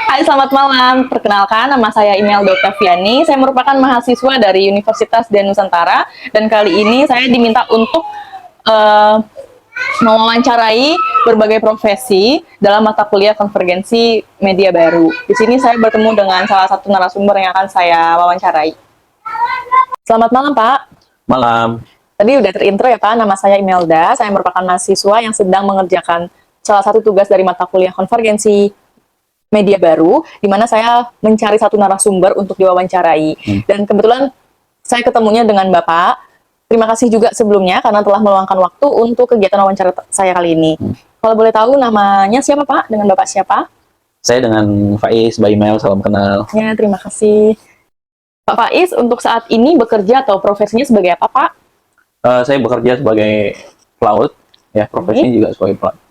Hai, selamat malam. Perkenalkan, nama saya Imelda Octaviani. Saya merupakan mahasiswa dari Universitas Dian Nusantara. Dan kali ini saya diminta untuk eh, mewawancarai berbagai profesi dalam mata kuliah konvergensi media baru. Di sini saya bertemu dengan salah satu narasumber yang akan saya wawancarai. Selamat malam, Pak. Malam. Tadi udah terintro ya, Pak. Nama saya Imelda. Saya merupakan mahasiswa yang sedang mengerjakan salah satu tugas dari mata kuliah konvergensi media baru, di mana saya mencari satu narasumber untuk diwawancarai. Dan kebetulan saya ketemunya dengan Bapak. Terima kasih juga sebelumnya karena telah meluangkan waktu untuk kegiatan wawancara saya kali ini. Kalau boleh tahu namanya siapa, Pak? Dengan Bapak siapa? Saya dengan Faiz, by email, salam kenal. Ya, terima kasih. Pak Faiz, untuk saat ini bekerja atau profesinya sebagai apa, Pak? Saya bekerja sebagai pelaut, ya profesinya juga sebagai pelaut.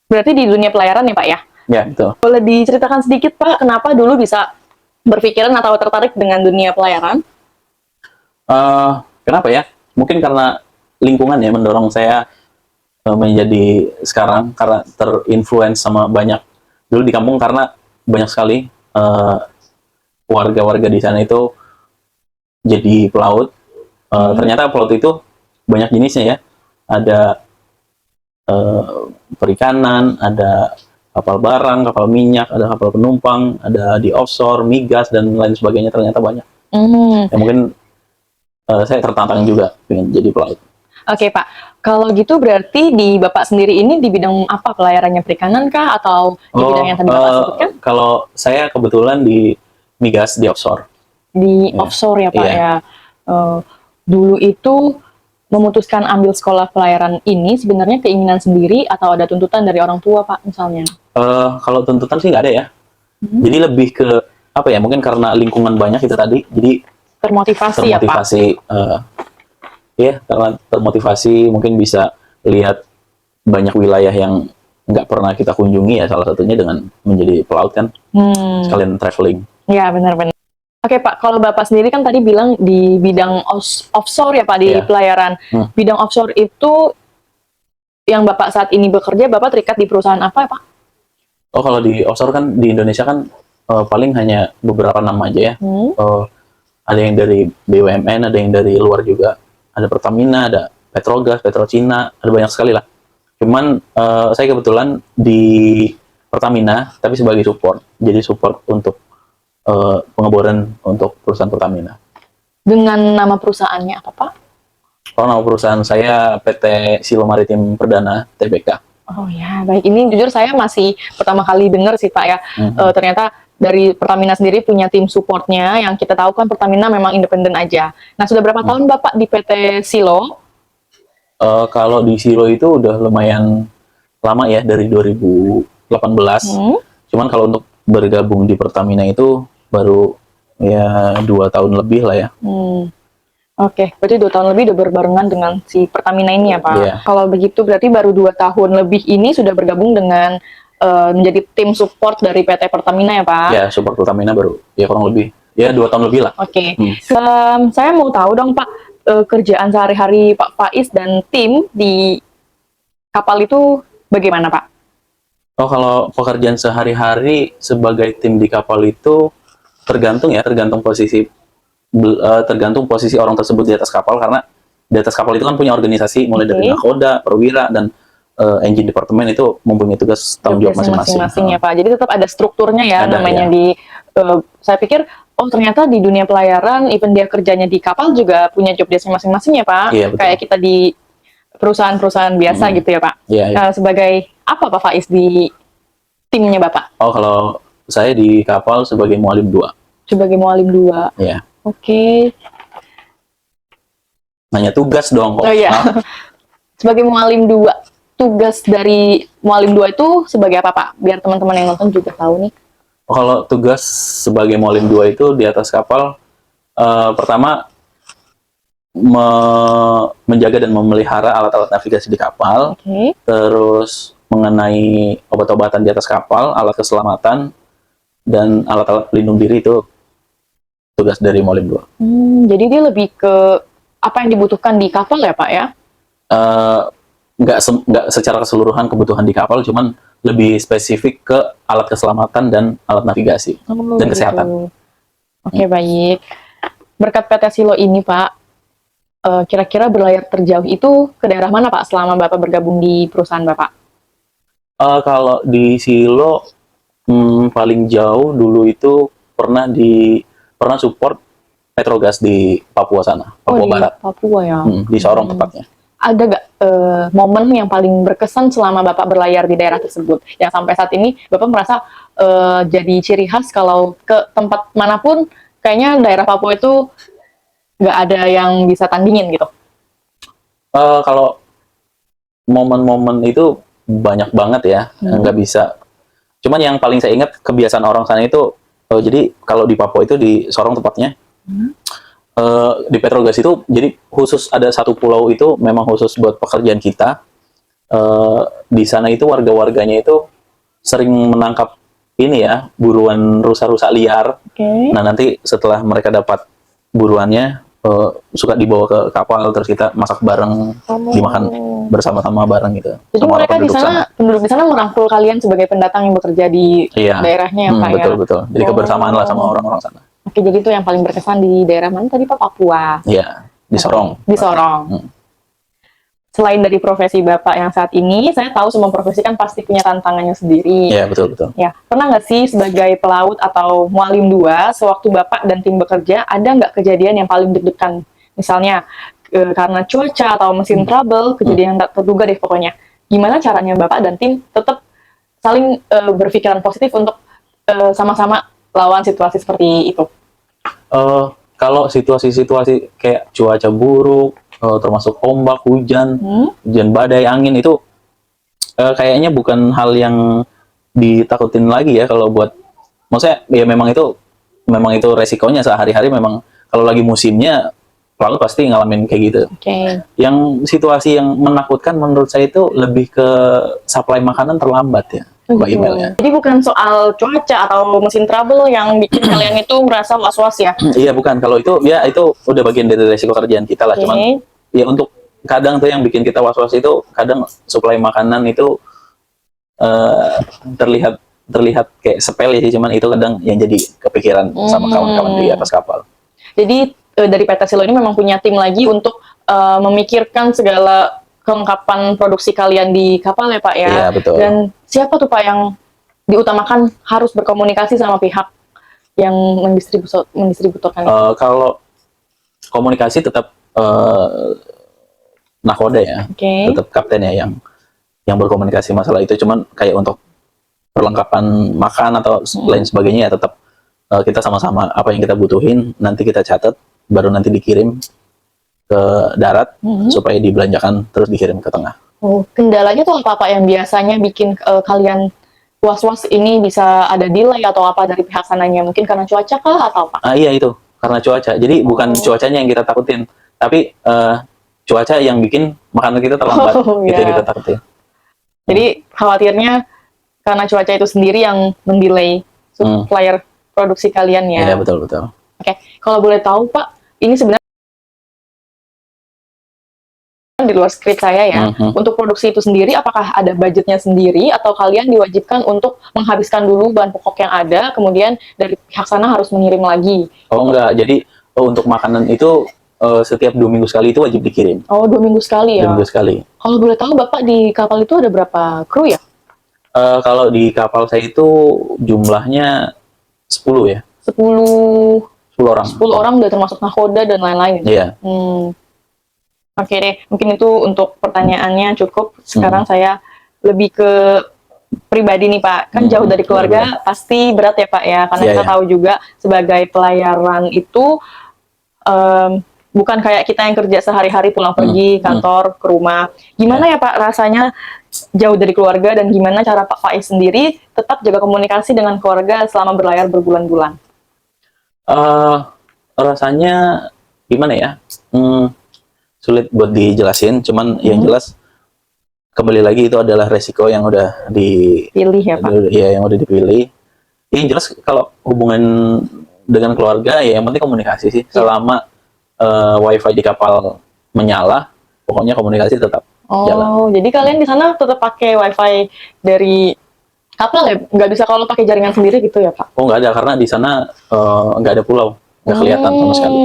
Berarti di dunia pelayaran ya, Pak ya? Ya, betul. Boleh diceritakan sedikit, Pak, kenapa dulu bisa berpikiran atau tertarik dengan dunia pelayaran? Kenapa ya? Mungkin karena lingkungan ya mendorong saya menjadi sekarang, karena terinfluence sama banyak dulu di kampung, karena banyak sekali warga-warga di sana itu jadi pelaut. Ternyata pelaut itu banyak jenisnya ya. Ada perikanan, ada kapal barang, kapal minyak, ada kapal penumpang, ada di offshore, migas, dan lain sebagainya, ternyata banyak. Ya, mungkin saya tertantang juga pengen jadi pelaut. Oke, Pak. Kalau gitu berarti di Bapak sendiri ini di bidang apa? Pelayarannya perikanan kah? Atau di bidang yang tadi Bapak sebutkan? Kalau saya kebetulan di migas, di offshore. Di offshore ya, Pak ya. Dulu itu memutuskan ambil sekolah pelayaran ini sebenarnya keinginan sendiri atau ada tuntutan dari orang tua, Pak, misalnya? Kalau tuntutan sih nggak ada ya. Jadi lebih ke apa ya? Mungkin karena lingkungan banyak itu tadi. Jadi Termotivasi ya, Pak? Ya, karena termotivasi, mungkin bisa lihat banyak wilayah yang nggak pernah kita kunjungi ya, salah satunya dengan menjadi pelaut kan, sekalian traveling. Ya, benar-benar. Oke, Pak, kalau Bapak sendiri kan tadi bilang di bidang offshore ya, Pak, di pelayaran. Bidang offshore itu yang Bapak saat ini bekerja, Bapak terikat di perusahaan apa ya, Pak? Oh, kalau di offshore kan di Indonesia kan paling hanya beberapa nama aja ya. Ada yang dari BUMN, ada yang dari luar juga. Ada Pertamina, ada Petrogas, Petrocina, ada banyak sekali lah. Cuman saya kebetulan di Pertamina, tapi sebagai support. Jadi support untuk pengeboran untuk perusahaan Pertamina. Dengan nama perusahaannya apa, Pak? Kalau nama perusahaan saya PT Silo Maritim Perdana, TBK. Oh ya, baik. Ini jujur saya masih pertama kali dengar sih, Pak ya. Ternyata dari Pertamina sendiri punya tim supportnya, yang kita tahu kan Pertamina memang independen aja. Nah, sudah berapa tahun Bapak di PT Silo? Kalau di Silo itu udah lumayan lama ya, dari 2018. Cuman kalau untuk bergabung di Pertamina itu baru ya 2 tahun lebih lah ya. Oke, berarti 2 tahun lebih udah berbarengan dengan si Pertamina ini ya, Pak? Yeah. Kalau begitu berarti baru 2 tahun lebih ini sudah bergabung dengan menjadi tim support dari PT Pertamina ya, Pak? Ya, support Pertamina baru ya kurang lebih ya 2 tahun lebih lah. Oke. Saya mau tahu dong, Pak, kerjaan sehari-hari Pak Faiz dan tim di kapal itu bagaimana, Pak? Oh, kalau pekerjaan sehari-hari sebagai tim di kapal itu tergantung posisi orang tersebut di atas kapal, karena di atas kapal itu kan punya organisasi mulai dari nakoda, perwira, dan engine department itu mempunyai tugas tanggung jawab masing-masing ya, Pak. Jadi tetap ada strukturnya ya, namanya di saya pikir ternyata di dunia pelayaran, even dia kerjanya di kapal juga punya job desk masing-masing ya, Pak. Iya, betul. Kayak kita di perusahaan-perusahaan biasa gitu ya, Pak. Iya. Sebagai apa Pak Faiz di timnya Bapak? Oh, kalau saya di kapal sebagai mualim 2. Sebagai mualim 2. Iya. Oke. Nanya tugas dong kok. Oh iya. Sebagai mualim 2, tugas dari mualim 2 itu sebagai apa, Pak? Biar teman-teman yang nonton juga tahu nih. Oh, kalau tugas sebagai mualim 2 itu di atas kapal, pertama menjaga dan memelihara alat-alat navigasi di kapal. Terus mengenai obat-obatan di atas kapal, alat keselamatan, dan alat-alat pelindung diri itu tugas dari mualim 2. Jadi dia lebih ke apa yang dibutuhkan di kapal ya, Pak ya? Nggak secara keseluruhan kebutuhan di kapal, cuman lebih spesifik ke alat keselamatan dan alat navigasi dan kesehatan. Oke, baik. Berkat PT Silo ini, Pak, kira-kira berlayar terjauh itu ke daerah mana, Pak, selama Bapak bergabung di perusahaan Bapak? Kalau di Silo paling jauh dulu itu pernah support Petrogas di Papua sana, Papua Di Barat, Papua ya. di Sorong tepatnya. Ada nggak momen yang paling berkesan selama Bapak berlayar di daerah tersebut? Yang sampai saat ini Bapak merasa jadi ciri khas kalau ke tempat manapun, kayaknya daerah Papua itu nggak ada yang bisa tandingin gitu. Kalau momen-momen itu banyak banget ya, nggak bisa. Cuman yang paling saya ingat kebiasaan orang sana itu, jadi kalau di Papua itu di Sorong tepatnya, di Petrogas itu, jadi khusus ada satu pulau itu memang khusus buat pekerjaan kita. Di sana itu warga-warganya itu sering menangkap ini ya, buruan rusa-rusa liar. Nah nanti setelah mereka dapat buruannya, suka dibawa ke kapal, terus kita masak bareng, dimakan bersama-sama bareng gitu. Jadi sama mereka di sana, penduduk di sana merangkul kalian sebagai pendatang yang bekerja di daerahnya ya, Pak ya? Betul. Jadi kebersamaan lah sama orang-orang sana. Oke, jadi itu yang paling berkesan di daerah mana tadi, Pak? Papua? Iya, di Sorong. Di Sorong. Selain dari profesi Bapak yang saat ini, saya tahu semua profesi kan pasti punya tantangannya sendiri. Iya, betul. Ya, pernah nggak sih sebagai pelaut atau mualim 2, sewaktu Bapak dan tim bekerja, ada nggak kejadian yang paling deg-degan? Misalnya, karena cuaca atau mesin trouble, kejadian yang tak terduga deh pokoknya. Gimana caranya Bapak dan tim tetap saling berpikiran positif untuk sama-sama lawan situasi seperti itu? Kalau situasi-situasi kayak cuaca buruk, termasuk ombak, hujan badai, angin itu kayaknya bukan hal yang ditakutin lagi ya kalau buat, maksudnya ya memang itu resikonya sehari-hari, memang kalau lagi musimnya lalu pasti ngalamin kayak gitu. Yang situasi yang menakutkan menurut saya itu lebih ke supply makanan terlambat ya. Mbak Emailnya. Jadi bukan soal cuaca atau mesin trouble yang bikin kalian itu merasa was-was ya? Iya, bukan. Kalau itu ya itu udah bagian dari resiko kerjaan kita lah. Cuman ya untuk kadang tuh yang bikin kita was-was itu kadang supply makanan itu terlihat kayak sepele sih, cuman itu kadang yang jadi kepikiran sama kawan-kawan di atas kapal. Jadi dari PT Silo ini memang punya tim lagi untuk memikirkan segala kelengkapan produksi kalian di kapal ya Pak ya? Iya, betul. Dan siapa tuh Pak yang diutamakan harus berkomunikasi sama pihak yang mendistributorkan itu? Kalau komunikasi tetap nakoda ya, tetap kapten ya yang berkomunikasi masalah itu. Cuman kayak untuk perlengkapan makan atau lain sebagainya ya tetap kita sama-sama apa yang kita butuhin nanti kita catat, baru nanti dikirim ke darat supaya dibelanjakan terus dikirim ke tengah. Kendalanya tuh apa yang biasanya bikin kalian was-was ini bisa ada delay atau apa dari pihak sananya? Mungkin karena cuaca kah atau apa? Iya itu, karena cuaca. Jadi bukan cuacanya yang kita takutin, tapi cuaca yang bikin makanan kita terlambat. Itu yang kita takutin. Jadi khawatirnya karena cuaca itu sendiri yang mendelay supplier produksi kalian ya? Iya, betul. Oke, kalau boleh tahu Pak, ini sebenarnya di luar skrip saya ya, untuk produksi itu sendiri apakah ada budgetnya sendiri atau kalian diwajibkan untuk menghabiskan dulu bahan pokok yang ada, kemudian dari pihak sana harus mengirim lagi? Enggak, jadi untuk makanan itu setiap 2 minggu sekali itu wajib dikirim. 2 minggu sekali ya? 2 minggu sekali. Kalau boleh tahu Bapak di kapal itu ada berapa kru ya? Kalau di kapal saya itu jumlahnya 10 ya. 10 orang. 10 orang udah termasuk nakoda dan lain-lain. Iya. Oke deh, mungkin itu untuk pertanyaannya cukup. Sekarang saya lebih ke pribadi nih Pak. Kan jauh dari keluarga pasti berat ya Pak ya. Karena kita tahu juga sebagai pelayaran itu bukan kayak kita yang kerja sehari-hari pulang pergi kantor ke rumah. Gimana ya Pak rasanya jauh dari keluarga dan gimana cara Pak Faiz sendiri tetap jaga komunikasi dengan keluarga selama berlayar berbulan-bulan? Rasanya gimana ya? Sulit buat dijelasin, cuman yang jelas kembali lagi itu adalah resiko yang udah dipilih ya Pak. Yang udah dipilih. Yang jelas kalau hubungan dengan keluarga ya yang penting komunikasi sih. Selama wifi di kapal menyala, pokoknya komunikasi tetap jalan. Jadi kalian di sana tetap pakai wifi dari Kapal ya? Nggak bisa kalau pakai jaringan sendiri gitu ya, Pak? Oh, nggak ada, karena di sana nggak ada pulau, nggak kelihatan sama sekali.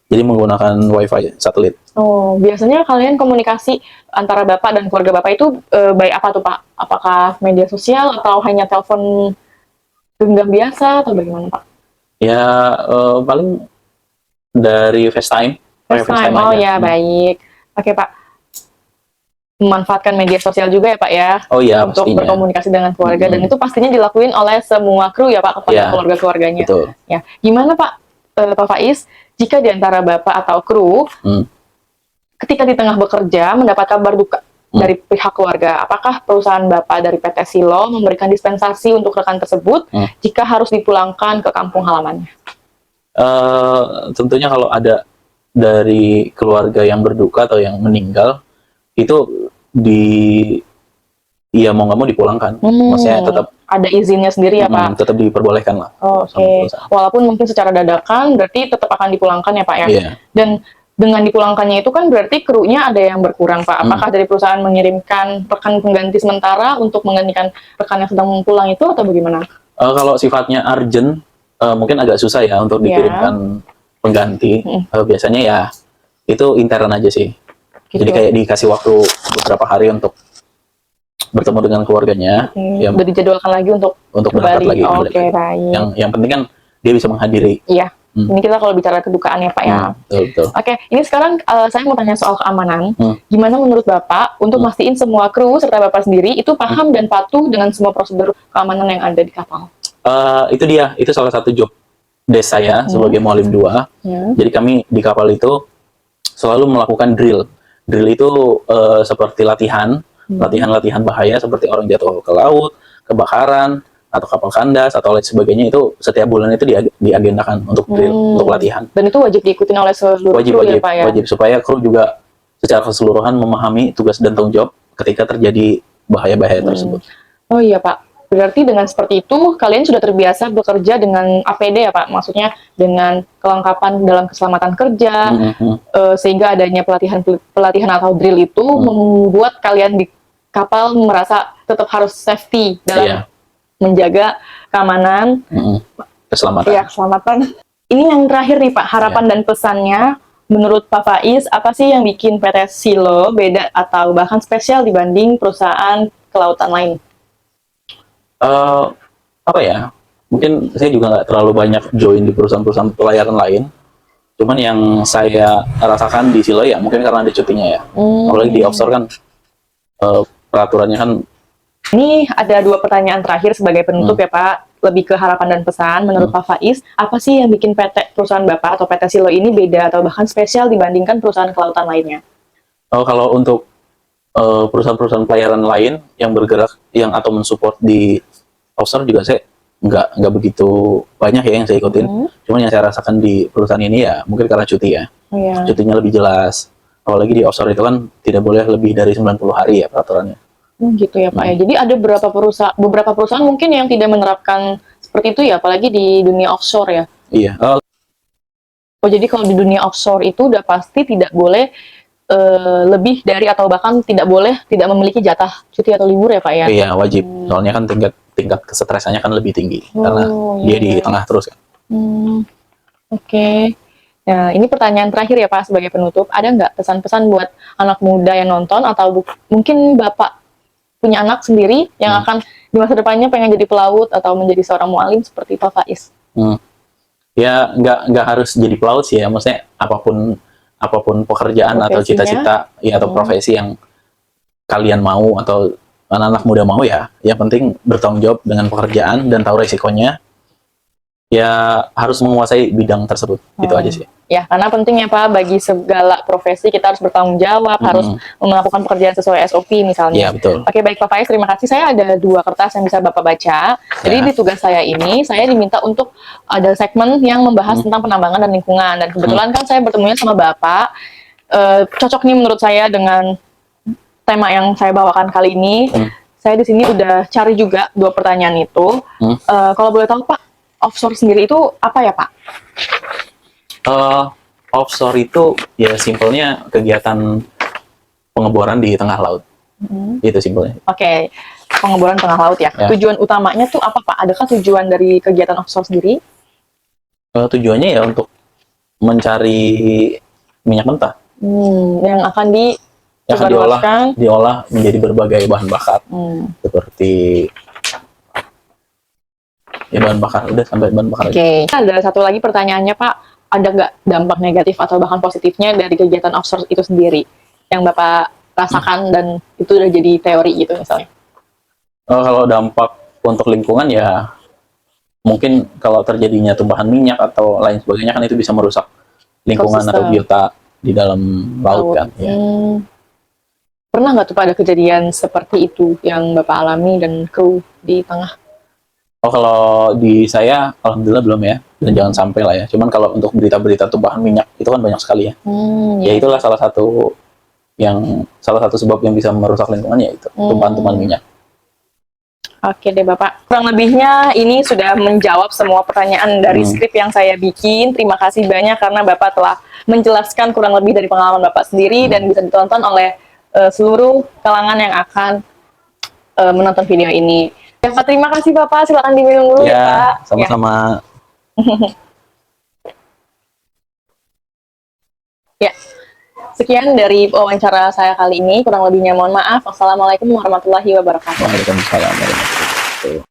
Jadi menggunakan wifi satelit. Oh, biasanya kalian komunikasi antara Bapak dan keluarga Bapak itu baik apa tuh, Pak? Apakah media sosial atau hanya telepon genggam biasa atau bagaimana, Pak? Ya paling dari FaceTime. Pakai FaceTime, oh aja. ya, baik. Oke, Pak. Memanfaatkan media sosial juga ya, Pak ya, Oh iya, untuk pastinya. berkomunikasi dengan keluarga, dan itu pastinya dilakuin oleh semua kru ya, Pak, kepada Iya, keluarga-keluarganya. betul. Ya, gimana Pak, Pak Faiz, jika di antara Bapak atau kru, ketika di tengah bekerja mendapat kabar duka dari pihak keluarga, apakah perusahaan Bapak dari PT Silo memberikan dispensasi untuk rekan tersebut jika harus dipulangkan ke kampung halamannya? Tentunya kalau ada dari keluarga yang berduka atau yang meninggal, itu ya mau nggak mau dipulangkan. Maksudnya tetap ada izinnya sendiri ya, Pak? tetap diperbolehkan lah. Oke. Walaupun mungkin secara dadakan, berarti tetap akan dipulangkan ya, Pak ya? Iya. Dan dengan dipulangkannya itu kan berarti krunya ada yang berkurang, Pak. Apakah dari perusahaan mengirimkan rekan pengganti sementara untuk menggantikan rekan yang sedang pulang itu atau bagaimana? Kalau sifatnya urgent, mungkin agak susah ya untuk dikirimkan pengganti. Biasanya ya itu intern aja sih. Gitu. Jadi kayak dikasih waktu beberapa hari untuk bertemu dengan keluarganya. Ya, udah dijadwalkan lagi untuk berangkat lagi. Oke, baik. Yang penting kan dia bisa menghadiri. Iya. Ini kita kalau bicara kedukaan ya, Pak ya. Betul. Oke, ini sekarang saya mau tanya soal keamanan. Gimana menurut Bapak untuk mastiin semua kru serta Bapak sendiri itu paham dan patuh dengan semua prosedur keamanan yang ada di kapal? Itu dia, itu salah satu job desk saya sebagai Mualim 2. Jadi kami di kapal itu selalu melakukan drill. Drill itu seperti latihan bahaya seperti orang jatuh ke laut, kebakaran, atau kapal kandas atau lain sebagainya, itu setiap bulan itu diagendakan untuk drill, untuk latihan. Dan itu wajib diikutin oleh seluruh kru ya, Pak ya? Wajib, supaya kru juga secara keseluruhan memahami tugas dan tanggung jawab ketika terjadi bahaya-bahaya tersebut. Oh iya, Pak. Berarti dengan seperti itu, kalian sudah terbiasa bekerja dengan APD ya, Pak? Maksudnya dengan kelengkapan dalam keselamatan kerja, sehingga adanya pelatihan atau drill itu membuat kalian di kapal merasa tetap harus safety dalam menjaga keamanan, keselamatan. Ya, keselamatan. Ini yang terakhir nih, Pak, harapan dan pesannya. Menurut Pak Faiz, apa sih yang bikin PT Silo beda atau bahkan spesial dibanding perusahaan kelautan lain? Apa ya? Mungkin saya juga nggak terlalu banyak join di perusahaan-perusahaan pelayaran lain. Cuman yang saya rasakan di Silo ya mungkin karena ada cutinya ya. Apalagi di offshore kan peraturannya kan. Ini ada 2 pertanyaan terakhir sebagai penutup ya, Pak. Lebih ke harapan dan pesan. Menurut Pak Faiz, apa sih yang bikin PT perusahaan Bapak atau PT Silo ini beda atau bahkan spesial dibandingkan perusahaan kelautan lainnya? Kalau untuk perusahaan-perusahaan pelayaran lain yang bergerak atau mensupport di offshore juga saya nggak begitu banyak ya yang saya ikutin. Cuman yang saya rasakan di perusahaan ini ya mungkin karena cuti ya. Cutinya lebih jelas. Apalagi di offshore itu kan tidak boleh lebih dari 90 hari ya peraturannya. Gitu ya, Pak ya. Jadi ada beberapa perusahaan mungkin yang tidak menerapkan seperti itu ya, apalagi di dunia offshore ya. Iya. Oh, jadi kalau di dunia offshore itu udah pasti tidak boleh lebih dari atau bahkan tidak memiliki jatah cuti atau libur ya, Pak ya? Iya, wajib. Soalnya kan tingkat kesetresannya kan lebih tinggi karena dia di tengah terus kan. Oke. Nah, ini pertanyaan terakhir ya, Pak, sebagai penutup. Ada nggak pesan-pesan buat anak muda yang nonton atau mungkin Bapak punya anak sendiri yang akan di masa depannya pengen jadi pelaut atau menjadi seorang mualim seperti Pak Faiz? Ya nggak harus jadi pelaut sih ya, maksudnya apapun pekerjaan atau cita-cita ya atau profesi yang kalian mau atau anak-anak muda mau ya, yang penting bertanggung jawab dengan pekerjaan dan tahu resikonya. Ya harus menguasai bidang tersebut, gitu aja sih. Ya, karena penting ya, Pak, bagi segala profesi kita harus bertanggung jawab, harus melakukan pekerjaan sesuai SOP misalnya. Iya, betul. Oke, baik Pak Faiz, terima kasih. Saya ada 2 kertas yang bisa Bapak baca. Jadi di tugas saya ini, saya diminta untuk ada segmen yang membahas tentang penambangan dan lingkungan. Dan kebetulan kan saya bertemunya sama Bapak, cocok nih menurut saya dengan tema yang saya bawakan kali ini. Saya di sini udah cari juga 2 pertanyaan itu. Kalau boleh tahu, Pak, offshore sendiri itu apa ya, Pak? Offshore itu ya simpelnya kegiatan pengeboran di tengah laut. Itu simpelnya. Oke. Pengeboran tengah laut ya. Ya. Tujuan utamanya tuh apa Pak? Adakah tujuan dari kegiatan offshore sendiri? Tujuannya ya untuk mencari minyak mentah Yang akan yang akan disebarluaskan. diolah menjadi berbagai bahan bakar seperti ya bahan bakar udah sampai bahan bakar aja. Oke. Ada satu lagi pertanyaannya Pak, ada nggak dampak negatif atau bahkan positifnya dari kegiatan offshore itu sendiri yang Bapak rasakan dan itu udah jadi teori gitu misalnya? Kalau dampak untuk lingkungan ya mungkin kalau terjadinya tumpahan minyak atau lain sebagainya kan itu bisa merusak lingkungan atau Ekosistem. biota di dalam laut kan. Ya. Pernah nggak tuh Pak ada kejadian seperti itu yang Bapak alami dan kru di tengah? Kalau di saya alhamdulillah belum ya, dan jangan sampai lah ya. Cuman kalau untuk berita-berita tumpahan minyak itu kan banyak sekali ya. Ya itulah salah satu sebab yang bisa merusak lingkungan ya itu tumpahan-tumpahan minyak. Oke deh Bapak, kurang lebihnya ini sudah menjawab semua pertanyaan dari skrip yang saya bikin. Terima kasih banyak karena Bapak telah menjelaskan kurang lebih dari pengalaman Bapak sendiri dan bisa ditonton oleh seluruh kalangan yang akan menonton video ini. Ya, Pak, terima kasih Bapak, silakan diminum dulu ya Pak. Sama-sama. Ya, sekian dari wawancara saya kali ini. Kurang lebihnya mohon maaf. Wassalamualaikum warahmatullahi wabarakatuh. Waalaikumsalam warahmatullahi wabarakatuh.